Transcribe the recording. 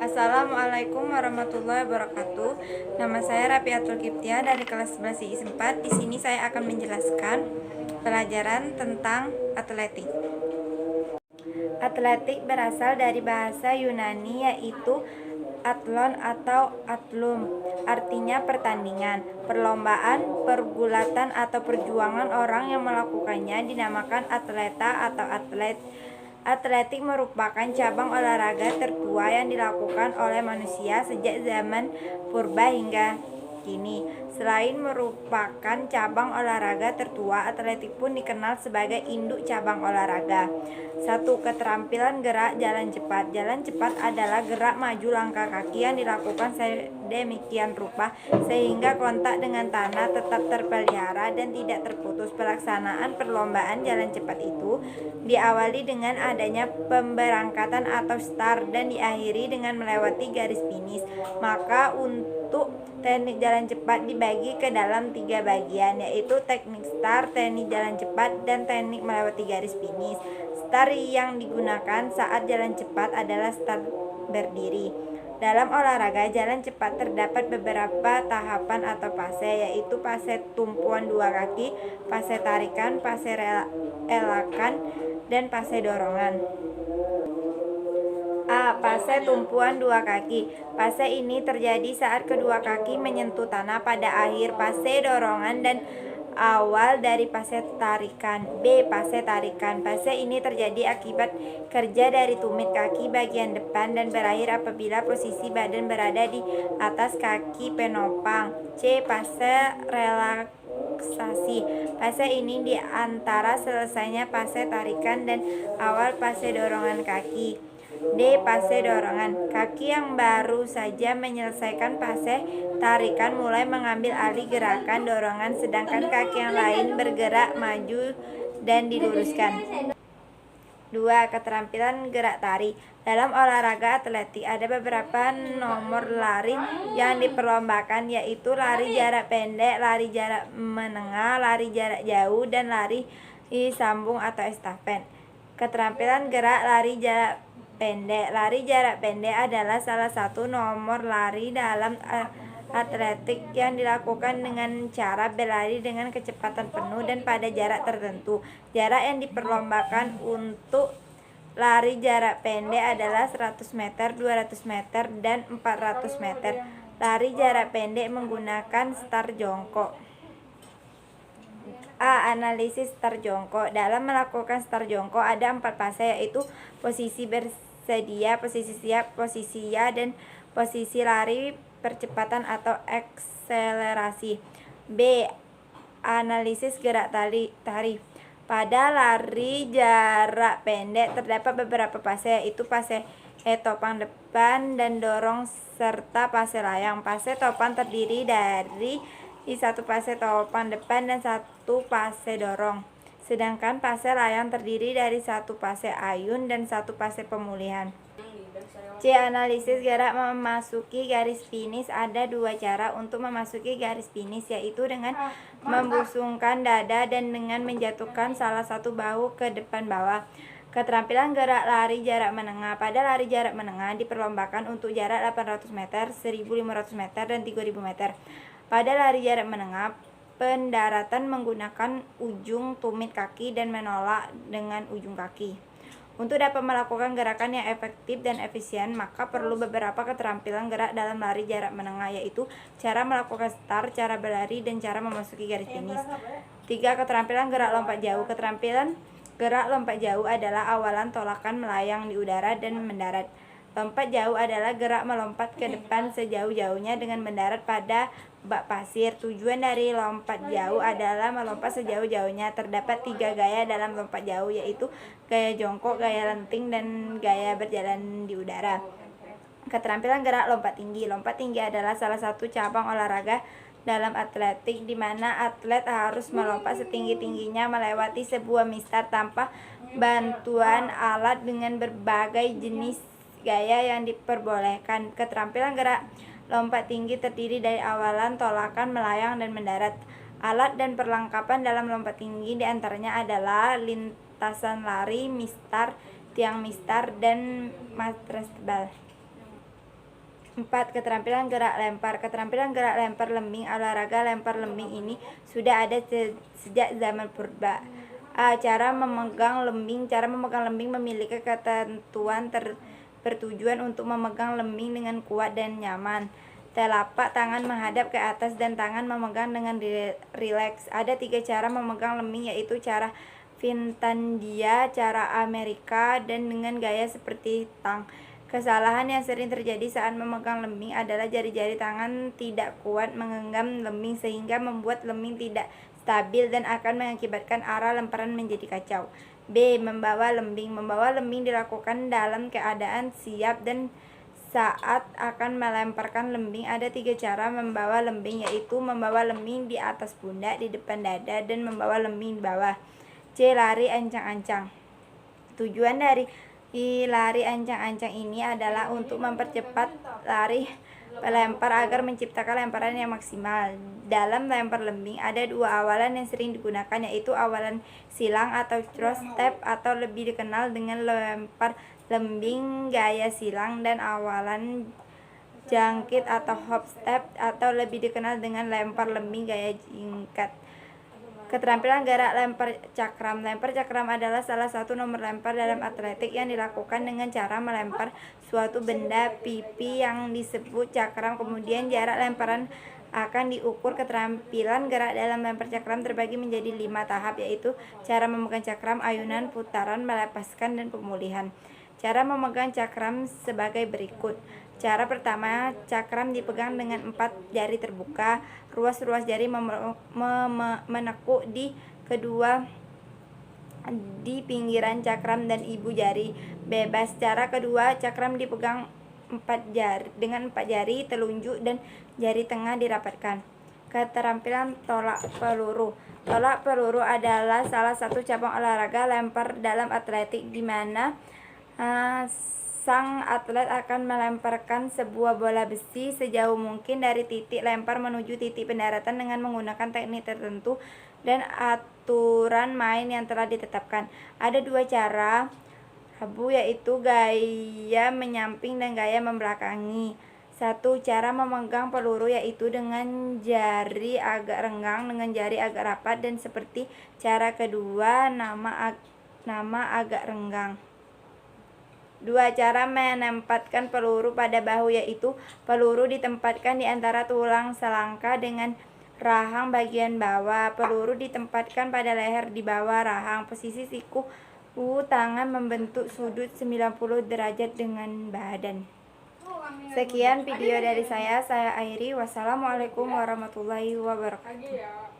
Assalamualaikum warahmatullahi wabarakatuh. Nama saya Rafiatul Kiptia dari kelas 11 IIS 4. Di sini saya akan menjelaskan pelajaran tentang atletik. Atletik berasal dari bahasa Yunani yaitu atlon atau atlum, artinya pertandingan, perlombaan, pergulatan atau perjuangan orang yang melakukannya dinamakan atleta atau atlet. Atletik merupakan cabang olahraga tertua yang dilakukan oleh manusia sejak zaman purba hingga kini. Selain merupakan cabang olahraga tertua, atletik pun dikenal sebagai induk cabang olahraga. 1. Keterampilan gerak jalan cepat. Jalan cepat adalah gerak maju langkah kaki yang dilakukan sedemikian rupa sehingga kontak dengan tanah tetap terpelihara dan tidak terputus. Pelaksanaan perlombaan jalan cepat itu diawali dengan adanya pemberangkatan atau start dan diakhiri dengan melewati garis finish. Maka untuk teknik jalan cepat dibagi ke dalam 3 bagian, yaitu teknik start, teknik jalan cepat, dan teknik melewati garis finish. Start yang digunakan saat jalan cepat adalah start berdiri. Dalam olahraga jalan cepat terdapat beberapa tahapan atau fase, yaitu fase tumpuan 2 kaki, fase tarikan, fase elakan, dan fase dorongan. Fase tumpuan 2 kaki. Fase ini terjadi saat kedua kaki menyentuh tanah pada akhir fase dorongan dan awal dari fase tarikan. Fase tarikan. Fase ini terjadi akibat kerja dari tumit kaki bagian depan dan berakhir apabila posisi badan berada di atas kaki penopang. Fase relaksasi. Fase ini di antara selesainya fase tarikan dan awal fase dorongan kaki. Fase dorongan. Kaki yang baru saja menyelesaikan fase tarikan mulai mengambil alih gerakan dorongan, sedangkan kaki yang lain bergerak maju dan diluruskan. 2. Keterampilan gerak tari. Dalam olahraga atletik ada beberapa nomor lari yang diperlombakan, yaitu lari jarak pendek, lari jarak menengah, lari jarak jauh, dan lari sambung atau estafet. Keterampilan gerak lari jarak pendek. Lari jarak pendek adalah salah satu nomor lari dalam atletik yang dilakukan dengan cara berlari dengan kecepatan penuh dan pada jarak tertentu. Jarak yang diperlombakan untuk lari jarak pendek adalah 100 meter, 200 meter, dan 400 meter. Lari jarak pendek menggunakan start jongkok. Analisis start jongkok. Dalam melakukan start jongkok ada 4 fase, yaitu posisi bersedia, posisi siap, posisi ya, dan posisi lari percepatan atau akselerasi. Analisis gerak tari. Pada lari jarak pendek terdapat beberapa fase, yaitu fase topang depan dan dorong serta fase layang. Fase topang terdiri dari 1 fase topang depan dan 1 fase dorong. Sedangkan fase layang terdiri dari 1 fase ayun dan 1 fase pemulihan. Analisis gerak memasuki garis finish. Ada 2 cara untuk memasuki garis finish, yaitu dengan membusungkan dada dan dengan menjatuhkan salah satu bahu ke depan bawah. Keterampilan gerak lari jarak menengah. Pada lari jarak menengah diperlombakan untuk jarak 800 meter, 1500 meter, dan 3000 meter. Pada lari jarak menengah, pendaratan menggunakan ujung tumit kaki dan menolak dengan ujung kaki. Untuk dapat melakukan gerakan yang efektif dan efisien, maka perlu beberapa keterampilan gerak dalam lari jarak menengah, yaitu cara melakukan start, cara berlari, dan cara memasuki garis finish. 3. Keterampilan gerak lompat jauh. Keterampilan gerak lompat jauh adalah awalan tolakan melayang di udara dan mendarat. Lompat jauh adalah gerak melompat ke depan sejauh-jauhnya dengan mendarat pada bak pasir. Tujuan dari lompat jauh adalah melompat sejauh-jauhnya. Terdapat 3 gaya dalam lompat jauh, yaitu gaya jongkok, gaya lenting, dan gaya berjalan di udara. Keterampilan gerak lompat tinggi. Lompat tinggi adalah salah satu cabang olahraga dalam atletik di mana atlet harus melompat setinggi-tingginya melewati sebuah mistar tanpa bantuan alat dengan berbagai jenis gaya yang diperbolehkan. Keterampilan gerak lompat tinggi terdiri dari awalan tolakan, melayang, dan mendarat. Alat dan perlengkapan dalam lompat tinggi diantaranya adalah lintasan lari, mistar, tiang mistar, dan matras tebal. 4. Keterampilan gerak lempar. Keterampilan gerak lempar lembing. Olahraga lempar lembing ini sudah ada sejak zaman purba. A. Cara memegang lembing. Cara memegang lembing memiliki ketentuan bertujuan untuk memegang lembing dengan kuat dan nyaman. Telapak tangan menghadap ke atas dan tangan memegang dengan rileks. Ada 3 cara memegang lembing, yaitu cara Finlandia, cara Amerika, dan dengan gaya seperti tang. Kesalahan yang sering terjadi saat memegang lembing adalah jari-jari tangan tidak kuat menggenggam lembing sehingga membuat lembing tidak stabil dan akan mengakibatkan arah lemparan menjadi kacau. B. Membawa lembing. Membawa lembing dilakukan dalam keadaan siap dan saat akan melemparkan lembing. Ada 3 cara membawa lembing, yaitu membawa lembing di atas pundak, di depan dada, dan membawa lembing di bawah. C. Lari ancang-ancang. Tujuan dari lari ancang-ancang ini adalah untuk mempercepat lari pelempar agar menciptakan lemparan yang maksimal. Dalam lempar lembing ada 2 awalan yang sering digunakan, yaitu awalan silang atau throw step atau lebih dikenal dengan lempar lembing gaya silang, dan awalan jangkit atau hop step atau lebih dikenal dengan lempar lembing gaya jingkat. Keterampilan gerak lempar cakram. Lempar cakram adalah salah satu nomor lempar dalam atletik yang dilakukan dengan cara melempar suatu benda pipi yang disebut cakram. Kemudian jarak lemparan akan diukur. Keterampilan gerak dalam lempar cakram terbagi menjadi 5 tahap, yaitu cara memegang cakram, ayunan, putaran, melepaskan, dan pemulihan. Cara memegang cakram sebagai berikut. Cara pertama, cakram dipegang dengan 4 jari terbuka. Ruas-ruas jari menekuk di pinggiran cakram dan ibu jari bebas. Cara kedua, cakram dipegang 4 jari dengan 4 jari telunjuk dan jari tengah dirapatkan. Keterampilan tolak peluru. Tolak peluru adalah salah satu cabang olahraga lempar dalam atletik di mana sang atlet akan melemparkan sebuah bola besi sejauh mungkin dari titik lempar menuju titik pendaratan dengan menggunakan teknik tertentu dan aturan main yang telah ditetapkan. Ada 2 cara yaitu gaya menyamping dan gaya membelakangi. 1. Cara memegang peluru, yaitu dengan jari agak renggang dengan jari agak rapat dan seperti cara kedua nama agak renggang. 2. Cara menempatkan peluru pada bahu, yaitu peluru ditempatkan di antara tulang selangka dengan rahang bagian bawah. Peluru ditempatkan pada leher di bawah rahang. Posisi siku tangan membentuk sudut 90 derajat dengan badan. Sekian video dari saya Airi. Wassalamualaikum warahmatullahi wabarakatuh.